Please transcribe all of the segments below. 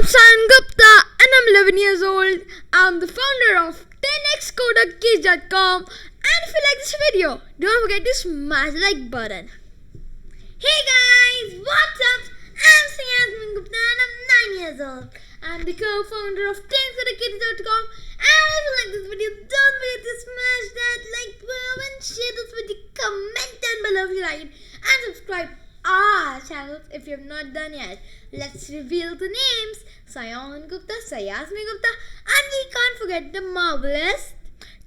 Saion Gupta and I'm 11 years old. I'm the founder of 10xcoderkids.com, and if you like this video, don't forget to smash the like button. Hey guys, what's up? I'm Saion Gupta and I'm 9 years old. I'm the co-founder of 10xcoderkids.com, and if you like this video, don't forget to smash that like button and share this video, comment down below if you like it, and subscribe our channels if you have not done yet. Let's reveal the names: Saion Gupta, Sayasmi Gupta, and we can't forget the marvelous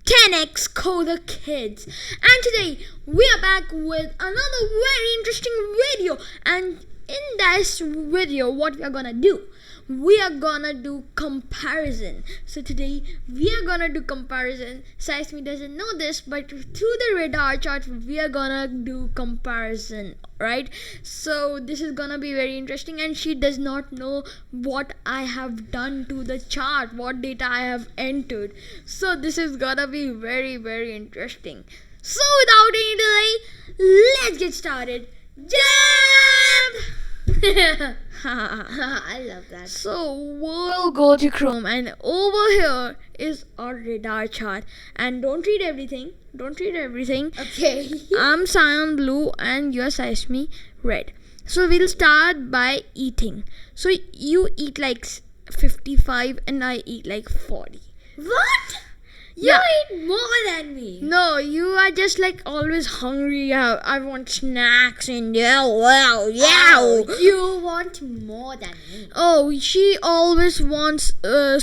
10x Coder Kids. And today we are back with another very interesting video. And in this video, what we are gonna do? We are gonna do comparison. So today we are gonna do comparison. Saismi doesn't know this, but through the radar chart we are gonna do comparison, right? So this is gonna be very interesting, and she does not know what I have done to the chart, what data I have entered. So this is gonna be very, very interesting. So without any delay, let's get started. Jump! I love that. So we'll go to Chrome, and over here is our radar chart. And don't read everything. Okay. I'm Saion Blue and you're Saismi Red. So we'll start by eating. So you eat like 55 and I eat like 40. What? You eat more than me. No, you are just like always hungry. I want snacks and You want more than me. Oh, she always wants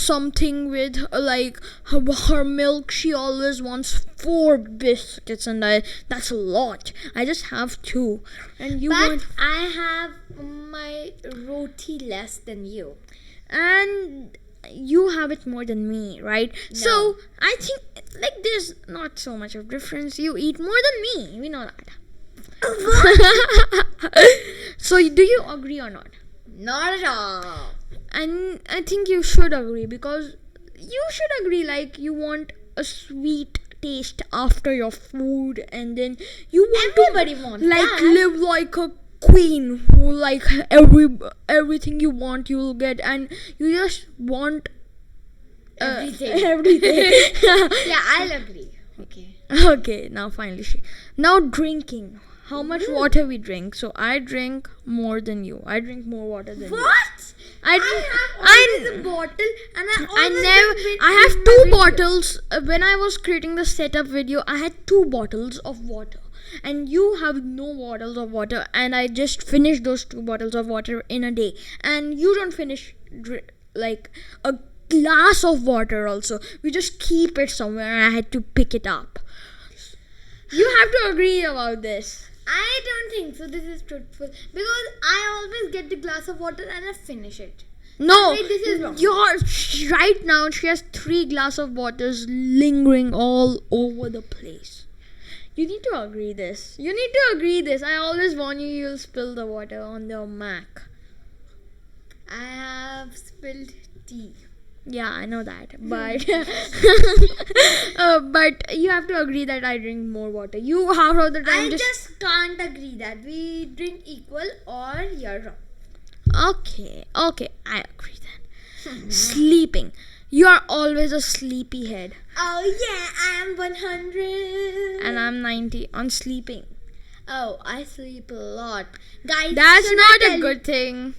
something with like her milk. She always wants 4 biscuits, and that's a lot. I just have 2, and you But want. I have my roti less than you. And you have it more than me, right? No. So I think like there's not so much of difference. You eat more than me. We know that. So do you agree or not? Not at all. And I think you should agree, because you should agree, like you want a sweet taste after your food, and then you want Everybody to wants like that. live like a queen who like everything you want you'll get, and you just want Everything. Yeah, I'll agree. Okay. Okay, now finally now drinking. How much water we drink? So I drink more than you. I drink more water than you. What? I have always a bottle, and I have 2 bottles. When I was creating the setup video, I had 2 bottles of water, and you have no bottles of water, and I just finished those 2 bottles of water in a day, and you don't finish like a glass of water also. We just keep it somewhere, and I had to pick it up. You have to agree about this. I don't think so. This is truthful, because I always get the glass of water and I finish it. No, Wait, this is wrong. Right now she has 3 glasses of waters lingering all over the place. You need to agree this. I always warn you, you'll spill the water on the Mac. I have spilled tea. Yeah, I know that, but but you have to agree that I drink more water. You half of the time I just can't agree that we drink equal, or you're wrong. Okay, I agree then. Sleeping. You are always a sleepyhead. Oh yeah, I am 100. And I'm 90 on sleeping. Oh, I sleep a lot. Guys, That's should not I a tell good thing.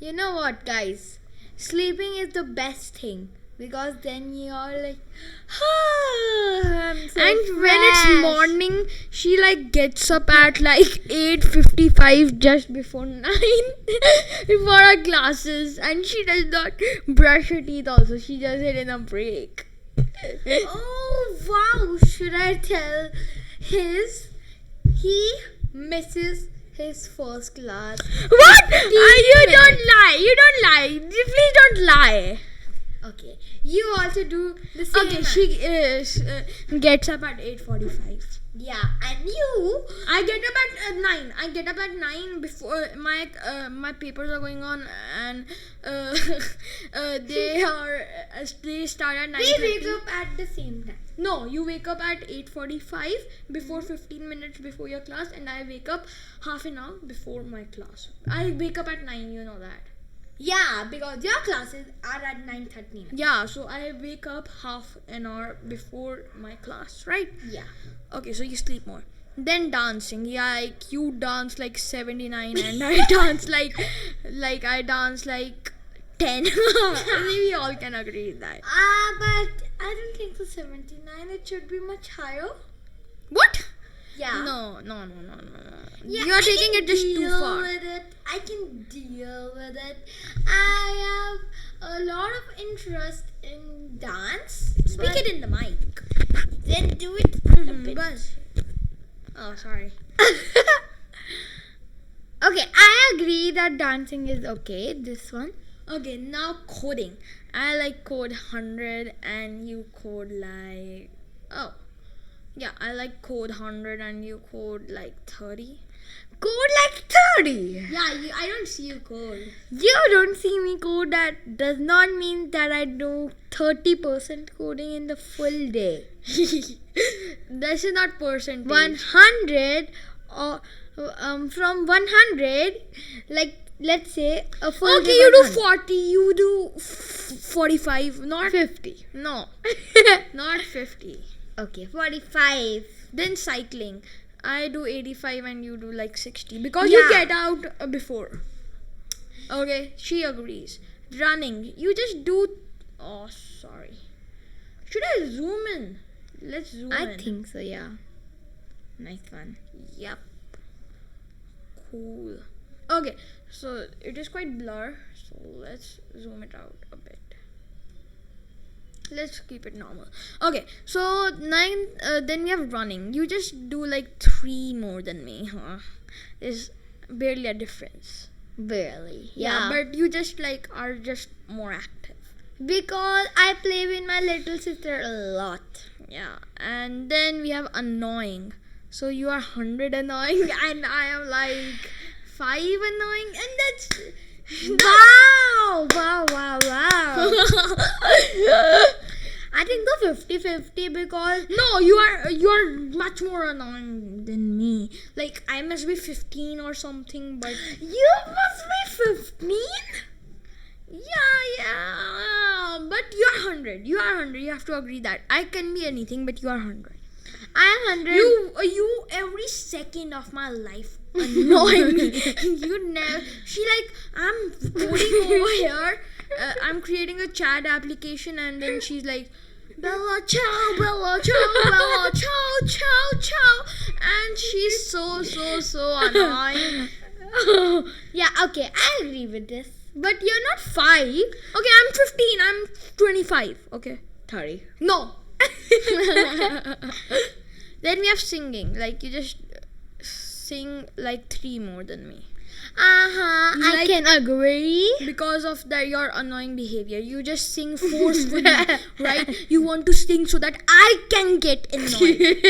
You know what, guys? Sleeping is the best thing, because then you're like, I'm so And when it's fresh." morning, she like gets up at like 8:55, just before 9, before her classes, and she does not brush her teeth also. She does it in a break. Oh wow, should I tell he misses his first class. What? You minutes. don't lie. Please don't lie. Okay, you also do the same. Okay, she gets up at 8:45. Yeah, and you. I get up at 9. I get up at 9 before my papers are going on, and they start at 9:30. We wake up at the same time. No, you wake up at 8:45 before 15 minutes before your class, and I wake up half an hour before my class. I wake up at 9. You know that. Yeah, because your classes are at 9:30. Yeah, so I wake up half an hour before my class, right? Yeah. Okay, so you sleep more. Then dancing, yeah, like you dance like 79 and I dance like I dance like 10. We all can agree with that. But I don't think so. 79. It should be much higher. What? Yeah. No. Yeah, You are I taking can it just too deal far. with it. I can deal with it. I have a lot of interest in dance. Speak it in the mic. Then do it a bit. Buzz. Oh, sorry. Okay, I agree that dancing is okay. This one. Okay, now coding. I like code 100 and you code like... Oh. Yeah, I like code 100 and you code like 30. Code like 30. Yeah, I don't see you code. You don't see me code. That does not mean that I do 30% coding in the full day. This is not percentage. 100 or from 100, like let's say a full Okay, day you do 100. 40, you do 45, not 50. No, not 50. Okay, 45. Then cycling. I do 85 and you do like 60 because you Yeah. get out before. Okay, she agrees. Running. You just do... Oh, sorry. Should I zoom in? Let's zoom in. I think so, yeah. Nice one. Yep. Cool. Okay, so it is quite blur. So let's zoom it out a bit. Let's keep it normal. Okay, so 9. Then we have running. You just do like 3 more than me, huh? There's barely a difference. Barely. Yeah, but you just like are just more active. because I play with my little sister a lot. Yeah, and then we have annoying. So you are 100 annoying, and I am like 5 annoying, and that's Wow. I think the 50-50 because no, you are much more annoying than me. Like I must be 15 or something, but you must be 15. yeah, but you are 100. You are 100. You have to agree that I can be anything, but you are 100. I am 100. You every second of my life annoy me. You never. She like I'm coding over here. I'm creating a chat application, and then she's like, Bella ciao, Bella ciao, Bella ciao, and she's so annoying. Yeah, okay, I agree with this. But you're not 5. Okay, I'm 15. I'm 25. Okay. 30. No. Then we have singing. Like you just sing like 3 more than me. I Like- can agree. Because of your annoying behavior. You just sing forcefully, right? You want to sing so that I can get annoyed.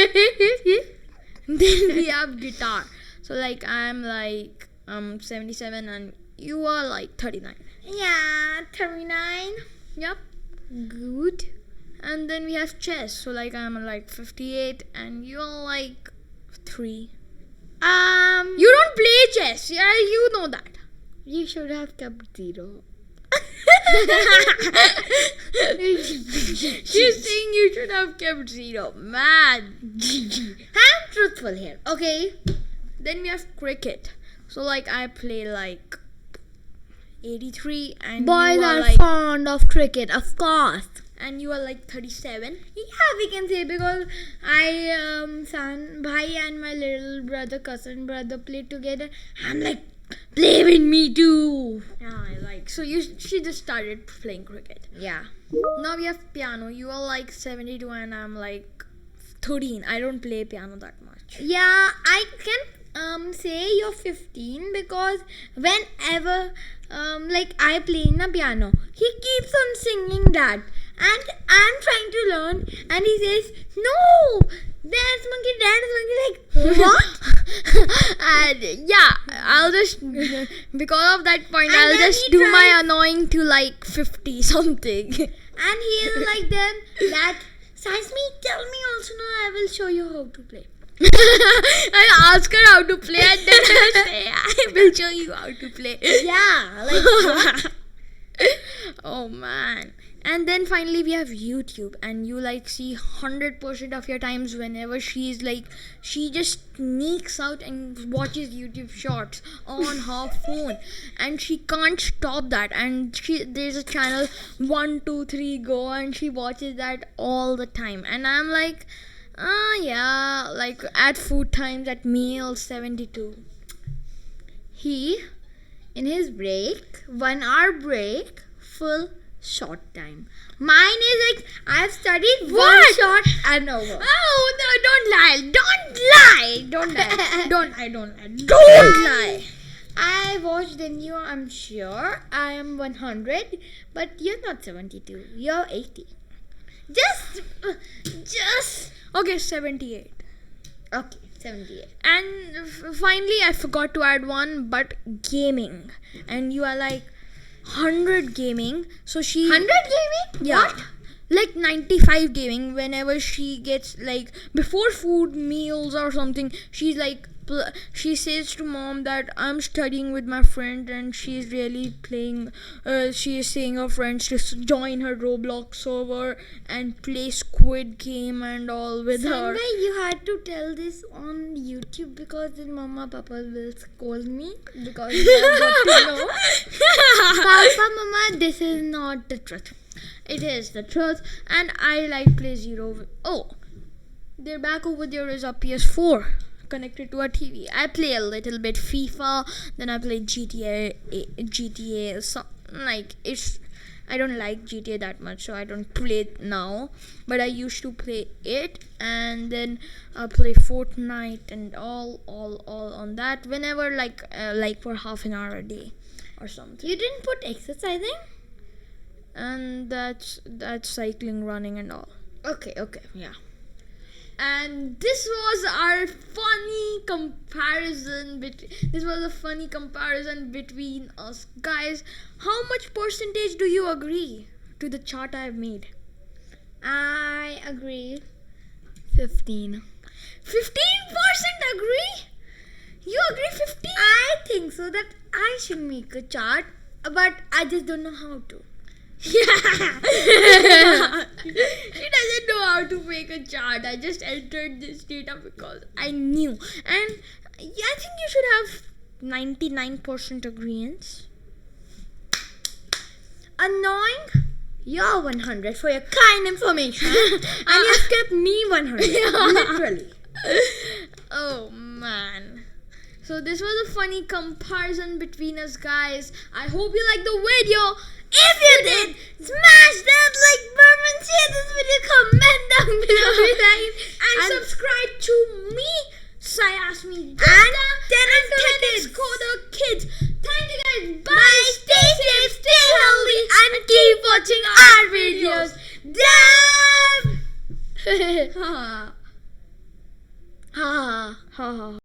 Then we have guitar. So like I'm like 77 and you are like 39. Yeah, 39. Yep. Good. And then we have chess. So like I'm like 58 and you're like 3. You don't play chess. Yeah, you know that. You should have kept 0. She's saying you should have kept 0. Man. I'm truthful here. Okay. Then we have cricket. So like I play like 83 and Boys you are are like fond of cricket, of course. and you are like 37. Yeah, we can say because son, bhai and my little brother, cousin brother play together. I'm like, play with me too. Yeah, I like. So she just started playing cricket. Yeah. Now we have piano. You are like 72 and I'm like 13. I don't play piano that much. Yeah, I can say you're 15 because whenever like I play in a piano, he keeps on singing that. And I'm trying to learn and he says, no, dance monkey, what? And yeah, I'll just because of that point, And I'll then just he do my tries- annoying to like 50 something. And he is like then that, Saismi, tell me also now, I will show you how to play. I ask her how to play and then I say, I will show you how to play. Yeah, like Oh man. And then finally we have YouTube, and you like see 100% of your times whenever she's like, she just sneaks out and watches YouTube shorts on her phone, and she can't stop that. And there's a channel 123 Go, and she watches that all the time. And I'm like, yeah, like at food times, at meal 72. he, in his break, 1 hour break, full short time. Mine is like, I've studied one What? shot and over. Oh no! Don't lie! I watched the new, I'm sure. I am 100, but you're not 72. You're 80. Just. Okay, 78. Okay, 78. And finally, I forgot to add one, but gaming. And you are like 100 gaming. So she 100 gaming? Yeah. What? Like 95 gaming. Whenever she gets like before food meals or something, she's like she says to mom that I'm studying with my friend, and she's really playing. She is saying her friends to join her Roblox server and play Squid Game and all with her. Sunday, you had to tell this on YouTube because then Mama Papa will scold me because I got to know. Papa, Mama, this is not the truth. It is the truth, and I like play Zero. Oh, they're back over there is a PS4 connected to a TV. I play a little bit FIFA, then I play GTA. So like it's, I don't like GTA that much, so I don't play it now. But I used to play it, and then I play Fortnite and all on that whenever like for half an hour a day or something. You didn't put exercising? And that's cycling, running, and all. Okay, yeah. And this was our funny comparison. This was a funny comparison between us guys. How much percentage do you agree to the chart I've made? I agree. 15. 15% agree? You agree 15? I think so that I should make a chart, but I just don't know how to. Yeah. She doesn't know how to make a chart. I just entered this data because I knew. And yeah, I think you should have 99% agreement. Annoying? You're 100 for your kind information. And you skipped me 100. Literally. Oh man. So this was a funny comparison between us guys. I hope you liked the video. If you did, smash that like button, share this video, comment down below, and subscribe to me, Sayasmi, Gupta, and Tennis Coder Kids. Thank you guys. Bye. Stay safe, stay healthy, and keep watching our videos. Damn. Ha ha ha ha.